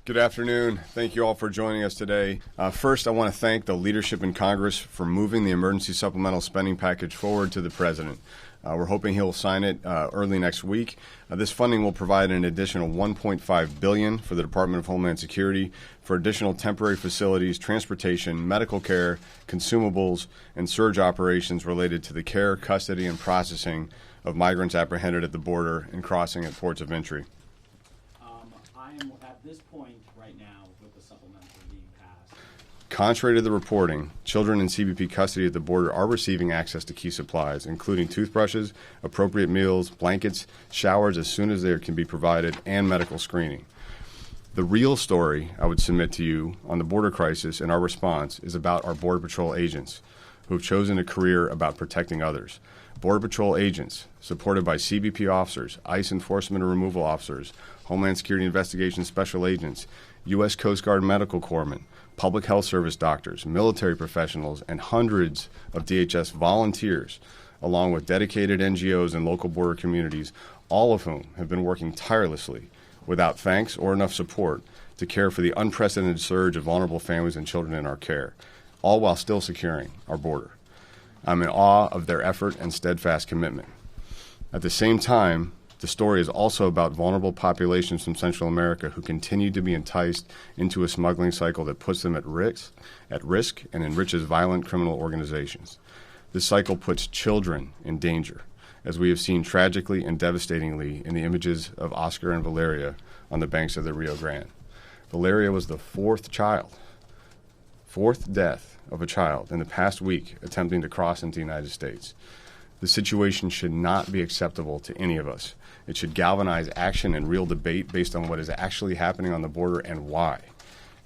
Good afternoon. Thank you all for joining us today. First, I want to thank the leadership in Congress for moving the emergency supplemental spending package forward to the President. We're hoping he'll sign it early next week. This funding will provide an additional $1.5 billion for the Department of Homeland Security for additional temporary facilities, transportation, medical care, consumables, and surge operations related to the care, custody, and processing of migrants apprehended at the border and crossing at ports of entry. I am at this point right now with the supplemental being passed. Contrary to the reporting, children in CBP custody at the border are receiving access to key supplies, including toothbrushes, appropriate meals, blankets, showers as soon as they can be provided, and medical screening. The real story I would submit to you on the border crisis and our response is about our Border Patrol agents who have chosen a career about protecting others. Border Patrol agents, supported by CBP officers, ICE enforcement and removal officers, Homeland Security Investigation Special Agents, U.S. Coast Guard medical corpsmen, public health service doctors, military professionals, and hundreds of DHS volunteers, along with dedicated NGOs and local border communities, all of whom have been working tirelessly without thanks or enough support to care for the unprecedented surge of vulnerable families and children in our care, all while still securing our border. I'm in awe of their effort and steadfast commitment. At the same time, the story is also about vulnerable populations from Central America who continue to be enticed into a smuggling cycle that puts them at risk and enriches violent criminal organizations. This cycle puts children in danger, as we have seen tragically and devastatingly in the images of Oscar and Valeria on the banks of the Rio Grande. Valeria was the fourth death of a child in the past week attempting to cross into the United States. The situation should not be acceptable to any of us. It should galvanize action and real debate based on what is actually happening on the border and why.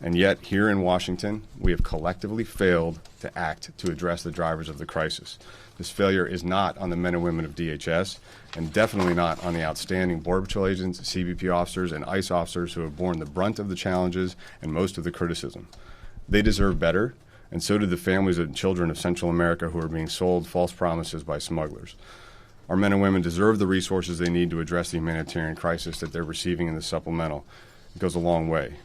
And yet, here in Washington, we have collectively failed to act to address the drivers of the crisis. This failure is not on the men and women of DHS, and definitely not on the outstanding Border Patrol agents, CBP officers, and ICE officers who have borne the brunt of the challenges and most of the criticism. They deserve better, and so do the families and children of Central America who are being sold false promises by smugglers. Our men and women deserve the resources they need to address the humanitarian crisis that they're receiving in the supplemental. It goes a long way.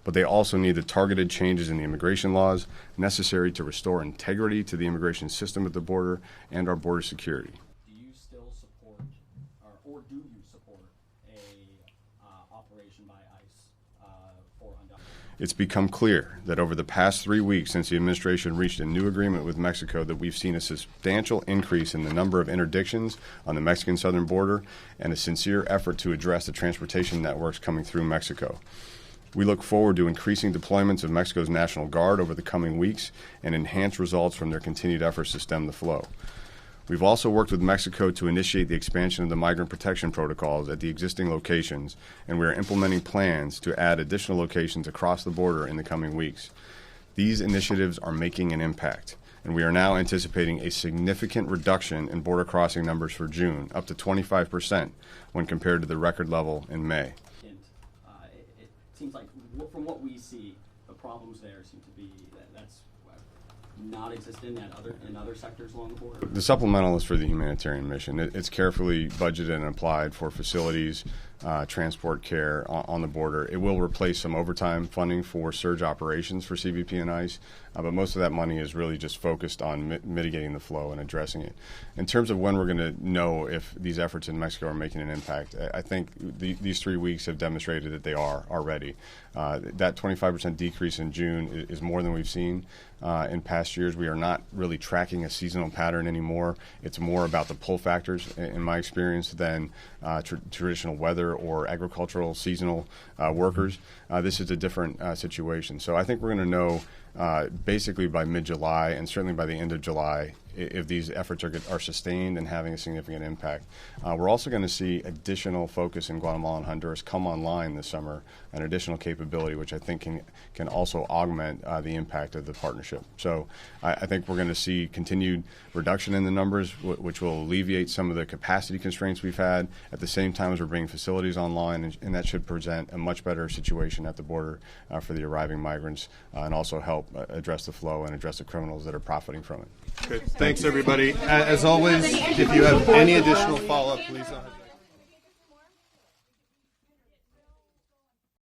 But they also need the targeted changes in the immigration laws necessary to restore integrity to the immigration system at the border and our border security. Do you still support, or do you support a operation by ICE for Honduras? It's become clear that over the past 3 weeks since the administration reached a new agreement with Mexico that we've seen a substantial increase in the number of interdictions on the Mexican southern border and a sincere effort to address the transportation networks coming through Mexico. We look forward to increasing deployments of Mexico's National Guard over the coming weeks and enhanced results from their continued efforts to stem the flow. We've also worked with Mexico to initiate the expansion of the migrant protection protocols at the existing locations, and we are implementing plans to add additional locations across the border in the coming weeks. These initiatives are making an impact, and we are now anticipating a significant reduction in border crossing numbers for June, up to 25% when compared to the record level in May. It seems like from what we see, the problems there seem to be that's not existent in other sectors along the border. The supplemental is for the humanitarian mission. It's carefully budgeted and applied for facilities, transport care on the border. It will replace some overtime funding for surge operations for CBP and ICE, but most of that money is really just focused on mitigating the flow and addressing it. In terms of when we're going to know if these efforts in Mexico are making an impact, I think these 3 weeks have demonstrated that they are already. That 25% decrease in June is more than we've seen in past years. We are not really tracking a seasonal pattern anymore. It's more about the pull factors, in my experience, than traditional weather or agricultural seasonal workers. This is a different situation. So I think we're going to know basically by mid-July and certainly by the end of July if these efforts are sustained and having a significant impact. We're also going to see additional focus in Guatemala and Honduras come online this summer, an additional capability which I think can also augment the impact of the partnership. So I think we're going to see continued reduction in the numbers, which will alleviate some of the capacity constraints we've had at the same time as we're bringing facilities online, and that should present a much better situation at the border for the arriving migrants and also help address the flow and address the criminals that are profiting from it. Okay. Thanks, everybody. As always, if you have any additional follow-up, please don't hesitate.